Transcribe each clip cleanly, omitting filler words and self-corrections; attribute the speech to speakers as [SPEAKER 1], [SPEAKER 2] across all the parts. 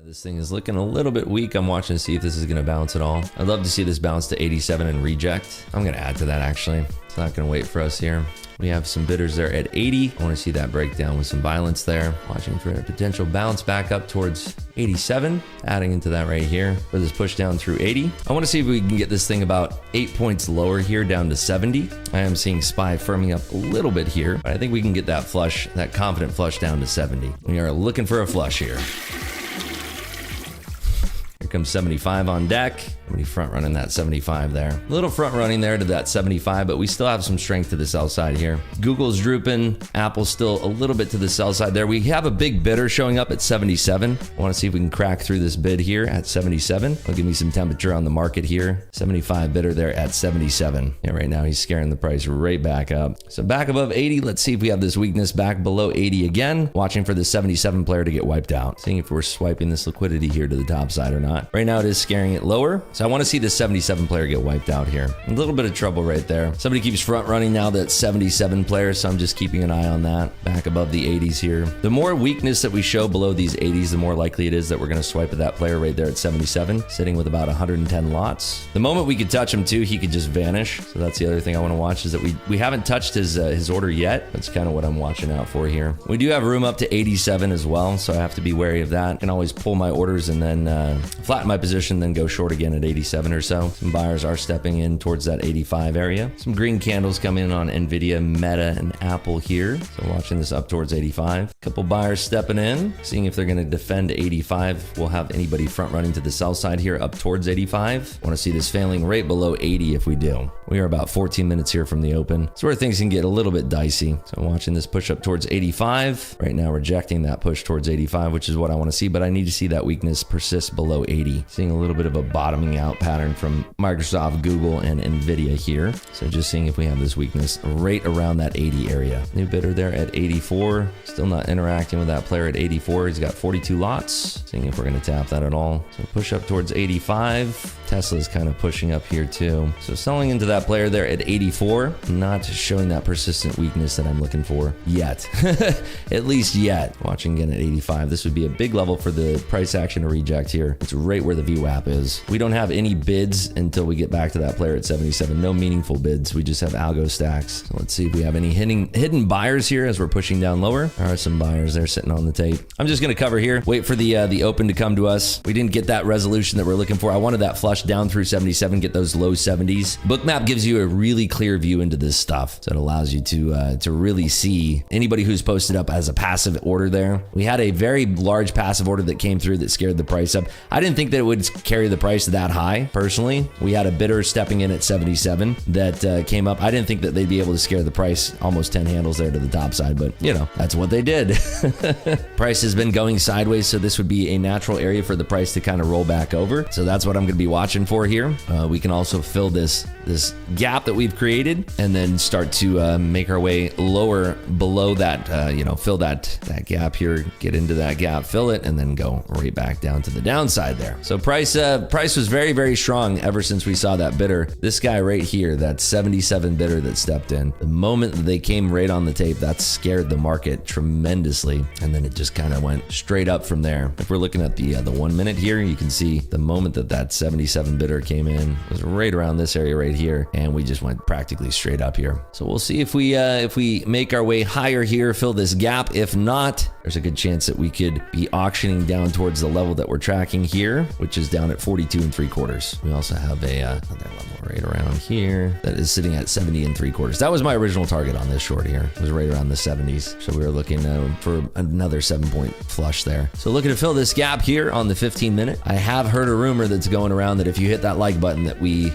[SPEAKER 1] This thing is looking a little bit weak. I'm watching to see if this is going to bounce at all. I'd love to see this bounce to 87 and reject. I'm going to add to that actually. It's not going to wait for us here. We have some bidders there at 80. I want to see that break down with some violence there. Watching for a potential bounce back up towards 87. Adding into that right here for this push down through 80. I want to see if we can get this thing about 8 points lower here down to 70. I am seeing SPY firming up a little bit here, but I think we can get that flush, that confident flush down to 70. We are looking for a flush here. Here comes 75 on deck. Somebody front running that 75 there. A little front running there to that 75, but we still have some strength to the sell side here. Google's drooping. Apple's still a little bit to the sell side there. We have a big bidder showing up at 77. I want to see if we can crack through this bid here at 77. It'll give me some temperature on the market here. 75 bidder there at 77. Yeah, right now he's scaring the price right back up. So back above 80. Let's see if we have this weakness back below 80 again. Watching for the 77 player to get wiped out. Seeing if we're swiping this liquidity here to the top side or not. Right now it is scaring it lower. So I want to see the 77 player get wiped out here. A little bit of trouble right there. Somebody keeps front running now that 77 player, so I'm just keeping an eye on that. Back above the 80s here. The more weakness that we show below these 80s, the more likely it is that we're going to swipe at that player right there at 77, sitting with about 110 lots. The moment we could touch him too, he could just vanish. So that's the other thing I want to watch is that we haven't touched his order yet. That's kind of what I'm watching out for here. We do have room up to 87 as well, so I have to be wary of that. I can always pull my orders and then flatten my position, then go short again at 87 or so. Some buyers are stepping in towards that 85 area. Some green candles come in on Nvidia, Meta, and Apple here. So watching this up towards 85. Couple buyers stepping in, seeing if they're going to defend 85. We'll have anybody front running to the sell side here up towards 85. Want to see this failing right below 80 if we do. We are about 14 minutes here from the open. It's where things can get a little bit dicey. So I'm watching this push up towards 85. Right now rejecting that push towards 85, which is what I want to see, but I need to see that weakness persist below 80. Seeing a little bit of a bottoming out pattern from Microsoft, Google, and Nvidia here. So just seeing if we have this weakness right around that 80 area. New bidder there at 84. Still not interacting with that player at 84. He's got 42 lots. Seeing if we're going to tap that at all. So push up towards 85. Tesla's kind of pushing up here too. So selling into that player there at 84. Not showing that persistent weakness that I'm looking for yet. At least yet. Watching again at 85. This would be a big level for the price action to reject here. It's right where the VWAP is. We don't have any bids until we get back to that player at 77. No meaningful bids. We just have algo stacks. So let's see if we have any hidden buyers here as we're pushing down lower. There are some buyers there sitting on the tape. I'm just going to cover here. Wait for the open to come to us. We didn't get that resolution that we're looking for. I wanted that flush down through 77, get those low 70s. Bookmap gives you a really clear view into this stuff. So it allows you to really see anybody who's posted up as a passive order there. We had a very large passive order that came through that scared the price up. I didn't think that it would carry the price that high, personally. We had a bidder stepping in at 77 that came up. I didn't think that they'd be able to scare the price almost 10 handles there to the top side, but you know, that's what they did. Price has been going sideways, so this would be a natural area for the price to kind of roll back over. So that's what I'm going to be watching for here. We can also fill this gap that we've created and then start to make our way lower below that, fill that gap here, get into that gap, fill it, and then go right back down to the downside there. So price was very, very strong ever since we saw that bidder. This guy right here, that 77 bidder that stepped in, the moment that they came right on the tape, that scared the market tremendously. And then it just kind of went straight up from there. If we're looking at the 1 minute here, you can see the moment that 77 bidder came in was right around this area right here. And we just went practically straight up here. So we'll see if we make our way higher here, fill this gap. If not, there's a good chance that we could be auctioning down towards the level that we're tracking here, which is down at 42 3/4. We also have another level right around here that is sitting at 70 3/4. That was my original target on this short here. It was right around the 70s. So we were looking for another 7-point flush there. So looking to fill this gap here on the 15 minute. I have heard a rumor that's going around that if you hit that like button that we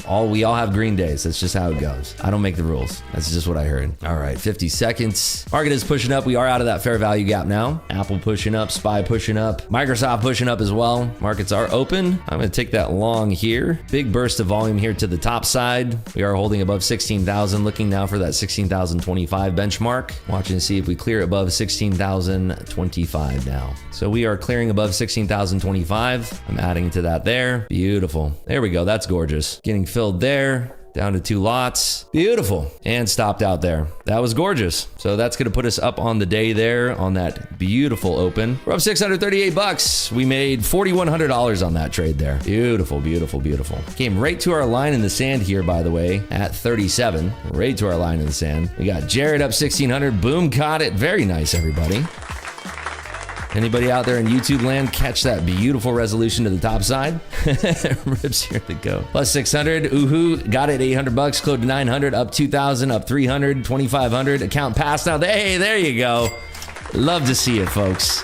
[SPEAKER 1] all have green days. That's just how it goes. I don't make the rules. That's just what I heard. All right, 50 seconds. Market is pushing up. We are out of that fair value gap now. Apple pushing up, SPY pushing up, Microsoft pushing up as well. Markets are open. I'm going to take that long here. Big burst of volume here to the top side. We are holding above 16,000. Looking now for that 16,025 benchmark. Watching to see if we clear above 16,025 now. So we are clearing above 16,025. I'm adding to that there. Beautiful. There we go. That's gorgeous. Getting filled there. down to 2 lots. Beautiful. And stopped out there. That was gorgeous. So that's going to put us up on the day there on that beautiful open. We're up 638 bucks. We made $4,100 on that trade there. Beautiful, beautiful, beautiful. Came right to our line in the sand here, by the way, at 37. Right to our line in the sand. We got Jared up 1,600. Boom, caught it. Very nice, everybody. Anybody out there in YouTube land catch that beautiful resolution to the top side? Rips here to go. Plus 600. Oohoo. Got it. 800 bucks. Close to 900. Up 2,000. Up 300. 2,500. Account passed now. Hey, there you go. Love to see it, folks.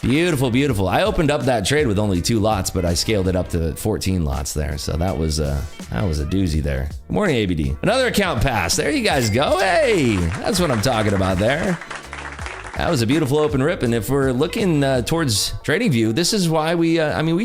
[SPEAKER 1] Beautiful, beautiful. I opened up that trade with only 2 lots, but I scaled it up to 14 lots there. So that was a doozy there. Good morning, ABD. Another account pass. There you guys go. Hey, that's what I'm talking about there. That was a beautiful open rip, and if we're looking towards TradingView, this is why we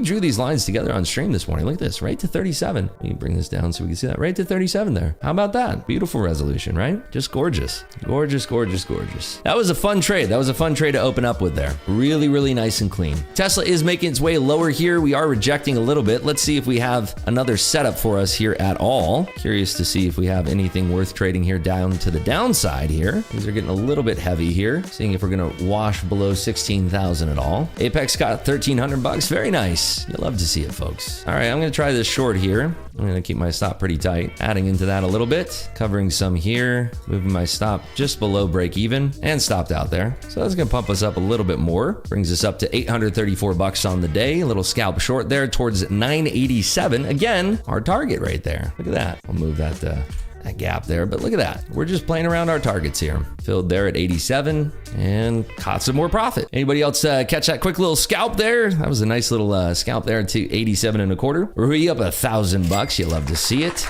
[SPEAKER 1] drew these lines together on stream this morning. Look at this, right to 37. Let me bring this down so we can see that. Right to 37 there. How about that? Beautiful resolution, right? Just gorgeous. Gorgeous, gorgeous, gorgeous. That was a fun trade. That was a fun trade to open up with there. Really, really nice and clean. Tesla is making its way lower here. We are rejecting a little bit. Let's see if we have another setup for us here at all. Curious to see if we have anything worth trading here down to the downside here. These are getting a little bit heavy here. Seeing if we're gonna wash below 16,000 at all. Apex got 1,300 bucks. Very nice. You love to see it, folks. All right, I'm gonna try this short here. I'm gonna keep my stop pretty tight. Adding into that a little bit, covering some here, moving my stop just below break even, and stopped out there. So that's gonna pump us up a little bit more. Brings us up to 834 bucks on the day. A little scalp short there towards 987. Again, our target right there. Look at that. I'll move that gap there, but look at that. We're just playing around our targets here. Filled there at 87 and caught some more profit. Anybody else catch that quick little scalp there? That was a nice little scalp there to 87 1/4. We're up 1,000 bucks. You love to see it.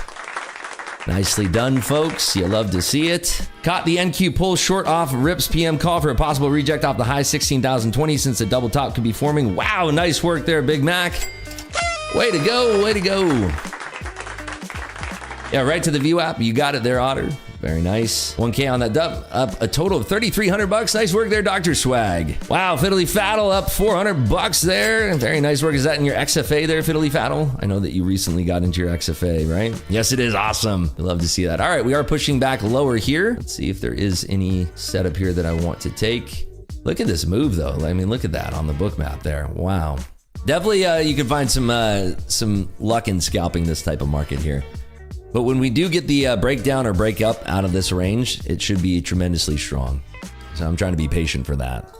[SPEAKER 1] Nicely done, folks. You love to see it. Caught the NQ pull short off Rips PM call for a possible reject off the high 16,020 since a double top could be forming. Wow, nice work there, Big Mac. Way to go, way to go. Yeah, right to the View app. You got it there, Otter. Very nice. 1K on that dub. Up a total of 3,300 bucks. Nice work there, Dr. Swag. Wow, Fiddly Faddle up 400 bucks there. Very nice work. Is that in your XFA there, Fiddly Faddle? I know that you recently got into your XFA, right? Yes, it is. Awesome. I love to see that. All right, we are pushing back lower here. Let's see if there is any setup here that I want to take. Look at this move, though. I mean, look at that on the book map there. Wow. Definitely, you can find some luck in scalping this type of market here. But when we do get the breakdown or break up out of this range, it should be tremendously strong. So I'm trying to be patient for that.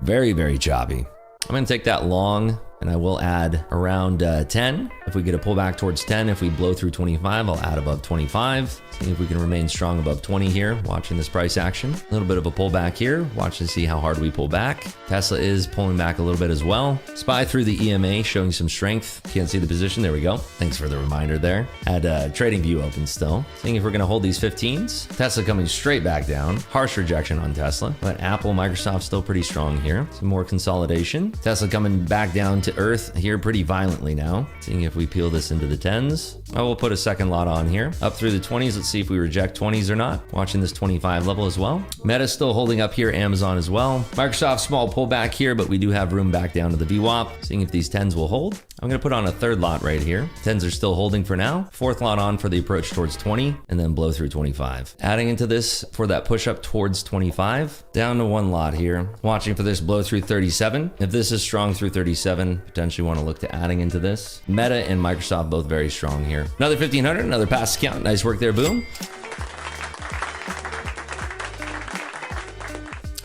[SPEAKER 1] Very, very choppy. I'm gonna take that long and I will add around 10. If we get a pullback towards 10, if we blow through 25, I'll add above 25. See if we can remain strong above 20 here, watching this price action. A little bit of a pullback here, watch to see how hard we pull back. Tesla is pulling back a little bit as well. SPY through the EMA, showing some strength. Can't see the position, there we go. Thanks for the reminder there. Had TradingView open still. Seeing if we're gonna hold these 15s. Tesla coming straight back down. Harsh rejection on Tesla, but Apple, Microsoft still pretty strong here. Some more consolidation. Tesla coming back down to earth here pretty violently now. Seeing if we peel this into the 10s. Oh, we'll put a second lot on here. Up through the 20s, let's see if we reject 20s or not. Watching this 25 level as well. Meta's still holding up here, Amazon as well. Microsoft small pullback here, but we do have room back down to the VWAP. Seeing if these 10s will hold. I'm gonna put on a third lot right here. 10s are still holding for now. Fourth lot on for the approach towards 20 and then blow through 25. Adding into this for that push up towards 25. Down to one lot here. Watching for this blow through 37. If this is strong through 37, potentially want to look to adding into this. Meta and Microsoft both very strong here. Another 1,500, another pass count. Nice work there, boom.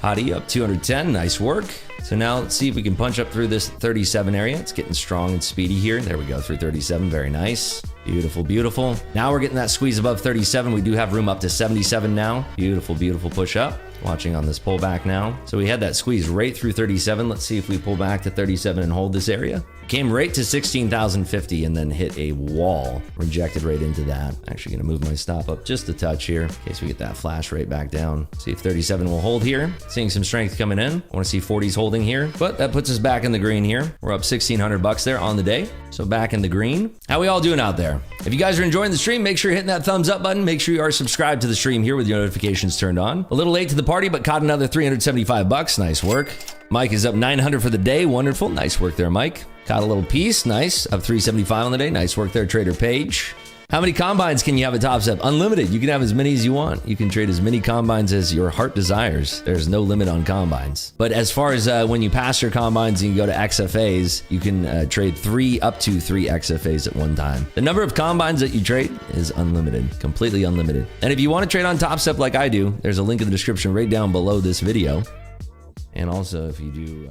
[SPEAKER 1] Hottie up 210, nice work. So now let's see if we can punch up through this 37 area. It's getting strong and speedy here. There we go, through 37, very nice. Beautiful, beautiful. Now we're getting that squeeze above 37. We do have room up to 77 now. Beautiful, beautiful push up. Watching on this pullback now. So we had that squeeze right through 37. Let's see if we pull back to 37 and hold this area. Came right to 16,050 and then hit a wall. Rejected right into that. Actually gonna move my stop up just a touch here in case we get that flash rate back down. See if 37 will hold here. Seeing some strength coming in. I wanna see 40s holding here, but that puts us back in the green here. We're up 1,600 bucks there on the day. So back in the green. How we all doing out there? If you guys are enjoying the stream, make sure you're hitting that thumbs up button. Make sure you are subscribed to the stream here with your notifications turned on. A little late to the party, but caught another 375 bucks. Nice work. Mike is up 900 for the day. Wonderful. Nice work there, Mike. Caught a little piece. Nice. Up 375 on the day. Nice work there, Trader Page. How many combines can you have at Top Step? Unlimited. You can have as many as you want. You can trade as many combines as your heart desires. There's no limit on combines. But as far as when you pass your combines and you go to XFAs, you can trade up to three XFAs at one time. The number of combines that you trade is unlimited, completely unlimited. And if you want to trade on Top Step like I do, there's a link in the description right down below this video. And also if you do...